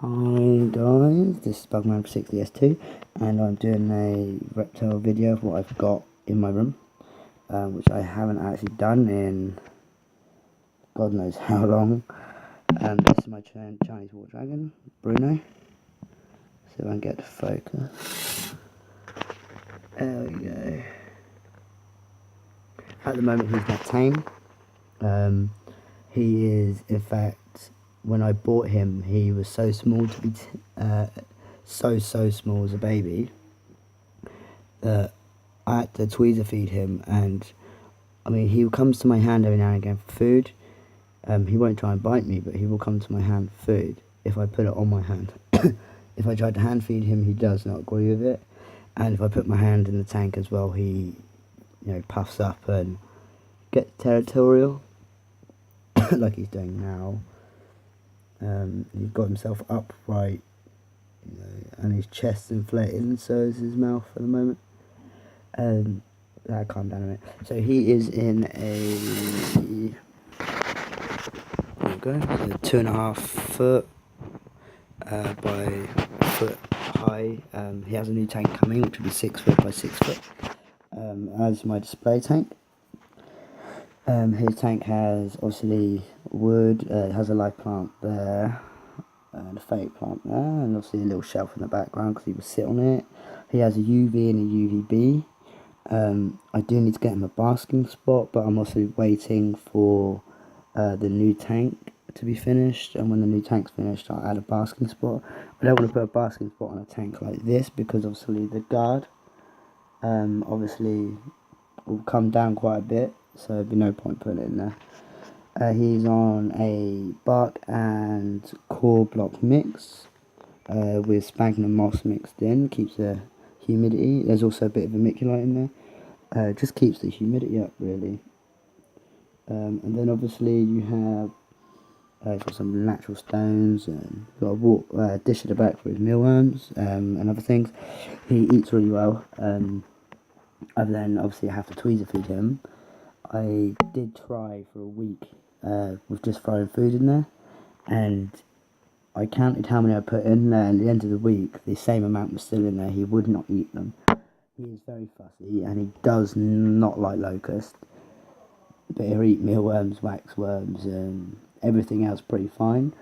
Hi guys, this is Bugman60S2 and I'm doing a reptile video of what I've got in my room, which I haven't actually done in God knows how long. This is my Chinese water dragon, Bruno. See if I can get to focus. There we go. At the moment he's not tame. He is, in fact, when I bought him, he was so small to be so small as a baby that I had to tweezer feed him. And I mean, he comes to my hand every now and again for food. He won't try and bite me, but he will come to my hand for food if I put it on my hand. If I tried to hand feed him, he does not agree with it. And if I put my hand in the tank as well, he, puffs up and gets territorial. Like he's doing now. He's got himself upright, and his chest's inflated, and so is his mouth at the moment. That calmed down a minute. So he is in a, there we go, so 2.5 foot by a foot high. He has a new tank coming, which will be 6 foot by 6 foot. As my display tank. His tank has obviously wood, it has a live plant there, and a fake plant there, and obviously a little shelf in the background because he will sit on it. He has a UV and a UVB. I do need to get him a basking spot, but I'm also waiting for the new tank to be finished, and when the new tank's finished I'll add a basking spot. I don't want to put a basking spot on a tank like this because obviously the guard obviously will come down quite a bit, so there'd be no point putting it in there. He's on a bark and core block mix with sphagnum moss mixed in, keeps the humidity. There's also a bit of vermiculite in there, just keeps the humidity up really. And then obviously you have got some natural stones, and got a dish at the back for his mealworms and other things. He eats really well. Other than obviously I have to tweezer feed him. I did try for a week with just throwing food in there, and I counted how many I put in there, and at the end of the week the same amount was still in there. He would not eat them. He is very fussy, and he does not like locust, but he'll eat mealworms, waxworms, and everything else pretty fine.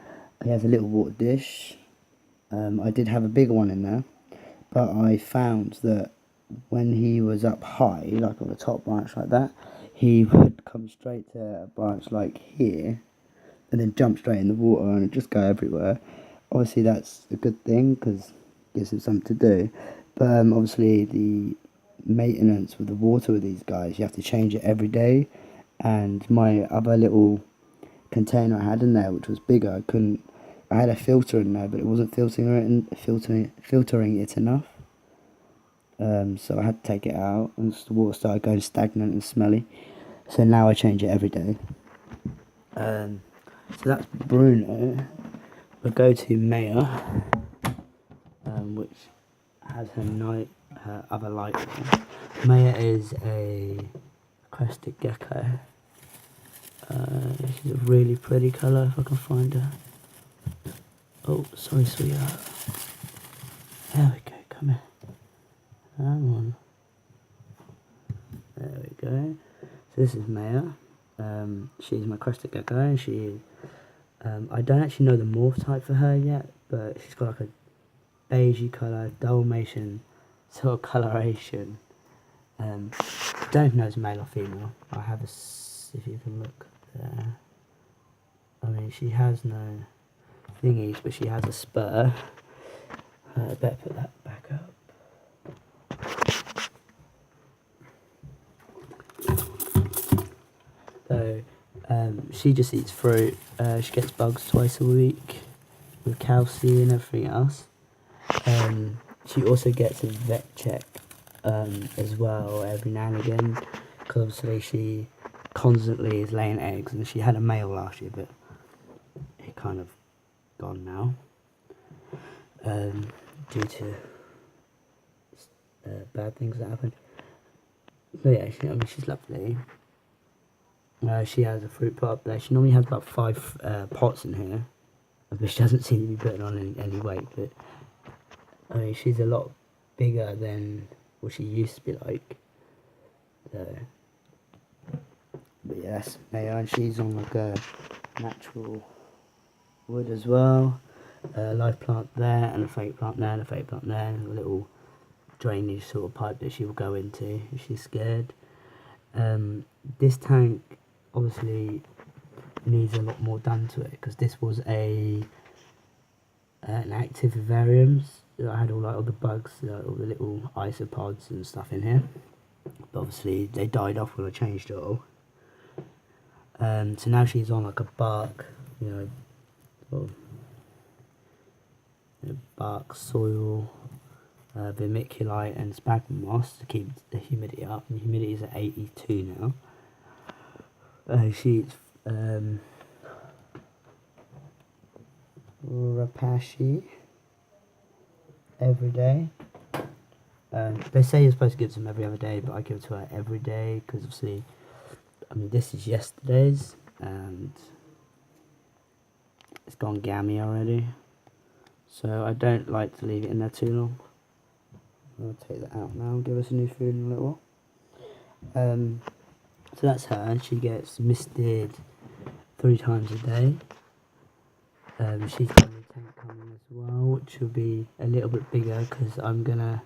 He has a little water dish. I did have a bigger one in there, but I found that when he was up high, like on the top branch like that, he would come straight to a branch like here, and then jump straight in the water and just go everywhere. Obviously that's a good thing because it gives him something to do, but obviously the maintenance with the water with these guys, you have to change it every day. And my other little container I had in there, which was bigger, I had a filter in there, but it wasn't filtering it enough. So I had to take it out, and the water started going stagnant and smelly. So now I change it every day. So that's Bruno. We'll go to Maya, which has her other light on. Maya is a Crested Gecko. She's a really pretty colour if I can find her. Oh, sorry sweetheart. There we go, come here. Hang on. There we go. So this is Maya. She's my Crested Gecko, and she is, I don't actually know the morph type for her yet, but she's got like a beigey colour, Dalmatian sort of coloration. I don't know if it's male or female. I have if you can look there. I mean, she has no thingies, but she has a spur. I better put that back up. So, she just eats fruit. She gets bugs twice a week with calcium and everything else. She also gets a vet check as well every now and again, because obviously she constantly is laying eggs, and she had a male last year, but it kind of gone now due to bad things that happened. But yeah, she's lovely. She has a fruit pot up there. She normally has about 5 pots in here. but she doesn't seem to be putting on any weight, but I mean, she's a lot bigger than what she used to be like. So, but yeah, that's Maya, and she's on like a natural wood as well. A live plant there, and a fake plant there, and a fake plant there, and a little drainage sort of pipe that she will go into if she's scared. This tank obviously needs a lot more done to it, because this was an active vivarium. I had all the bugs, all the little isopods and stuff in here, but obviously they died off when I changed it all. So now she's on like a bark, sort of, bark, soil, vermiculite and sphagnum moss to keep the humidity up. And the humidity is at 82 now. She's Rapashi every day. They say you're supposed to give them every other day, but I give it to her every day because obviously, I mean, this is yesterday's and it's gone gammy already, so I don't like to leave it in there too long. I'll take that out now and give us a new food in a little while. So that's her. She gets misted 3 times a day. She's got a new tank coming as well, which will be a little bit bigger because I'm gonna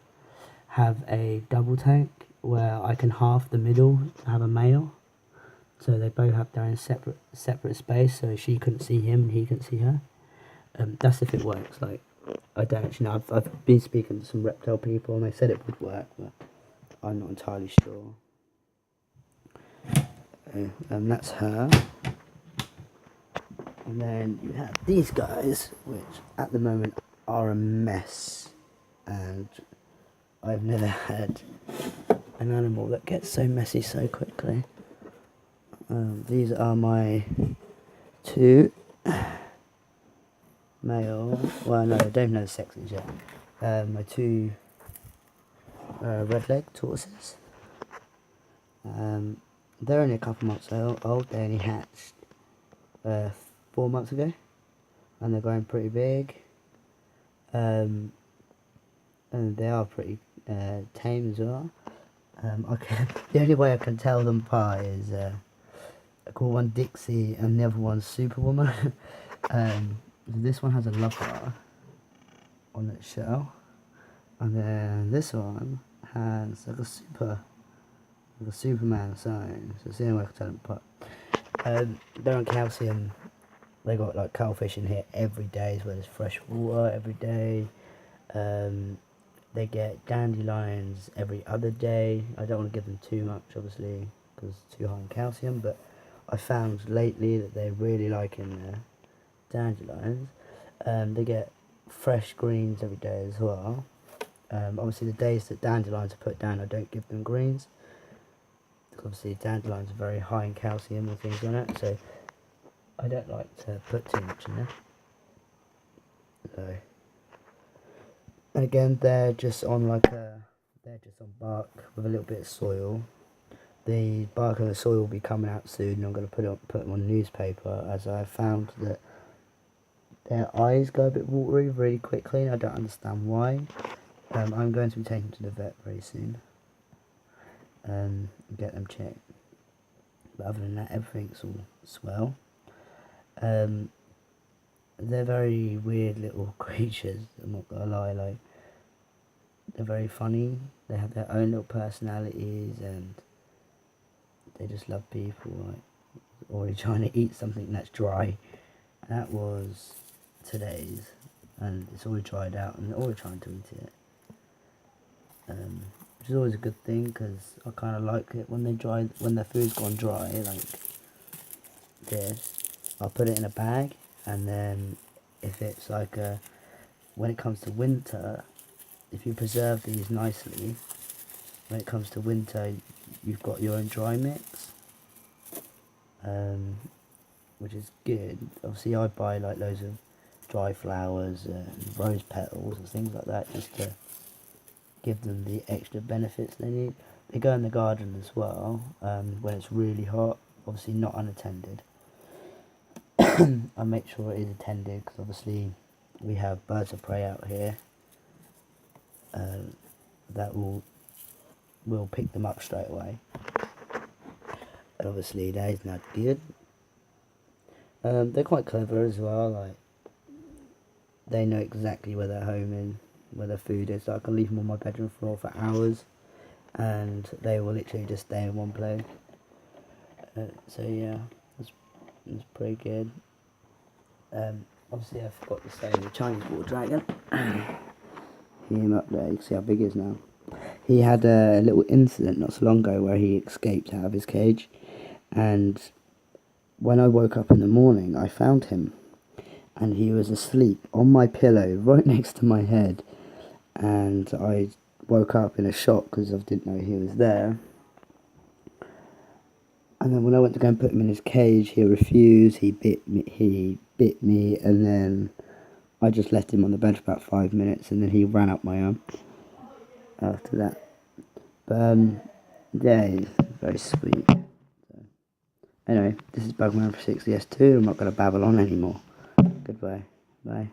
have a double tank where I can half the middle to have a male, so they both have their own separate space, so she couldn't see him and he couldn't see her. That's if it works. Like, I don't actually know. I've been speaking to some reptile people and they said it would work, but I'm not entirely sure. That's her. And then you have these guys, which at the moment are a mess, and I've never had an animal that gets so messy so quickly. These are my 2 male, well no, I don't know the sexes yet, my 2 red leg tortoises. They're only a couple months old. They only hatched 4 months ago, and they're growing pretty big, and they are pretty tame as well. The only way I can tell them apart is I call one Dixie and the other one's Superwoman. This one has a love bar on its shell, and then this one has like a Superman sign. So it's the only way I can tell them apart. They're on calcium. They got like cuttlefish in here every day, as well as fresh water every day. They get dandelions every other day. I don't want to give them too much, obviously, because it's too high in calcium, but I found lately that they're really liking dandelions. They get fresh greens every day as well. Obviously the days that dandelions are put down, I don't give them greens, because obviously dandelions are very high in calcium and things like that, so I don't like to put too much in there. So, and again, they're just on bark with a little bit of soil. The bark of the soil will be coming out soon, and I'm going to put them on newspaper, as I have found that their eyes go a bit watery really quickly, and I don't understand why. I'm going to be taking them to the vet very soon and get them checked. But other than that, everything's all swell. They're very weird little creatures, I'm not gonna lie. Like, they're very funny. They have their own little personalities, and they just love people. Like, already trying to eat something that's dry. That was today's, and it's already dried out, and they're already trying to eat it. Which is always a good thing, because I kind of like it when their food's gone dry, like this. I'll put it in a bag, and then if it's like when it comes to winter, if you preserve these nicely, when it comes to winter, you've got your own dry mix, which is good. Obviously I buy like loads of dry flowers and rose petals and things like that, just to give them the extra benefits they need. They go in the garden as well, when it's really hot, obviously not unattended. I make sure it is attended, because obviously we have birds of prey out here that will pick them up straight away. And obviously that is not good. They're quite clever as well, like they know exactly where their home is, where their food is, so I can leave them on my bedroom floor for hours and they will literally just stay in one place. So yeah, it's pretty good. Obviously I forgot to say the Chinese water dragon. See him up there, you can see how big he is now. He had a little incident not so long ago where he escaped out of his cage, and when I woke up in the morning I found him and he was asleep on my pillow right next to my head, and I woke up in a shock because I didn't know he was there. And then when I went to go and put him in his cage, he refused, he bit me, and then I just left him on the bench for about 5 minutes, and then he ran up my arm after that. But yeah, he's very sweet. So, anyway, this is Bugman for 60S2. I'm not going to babble on anymore. Goodbye. Bye.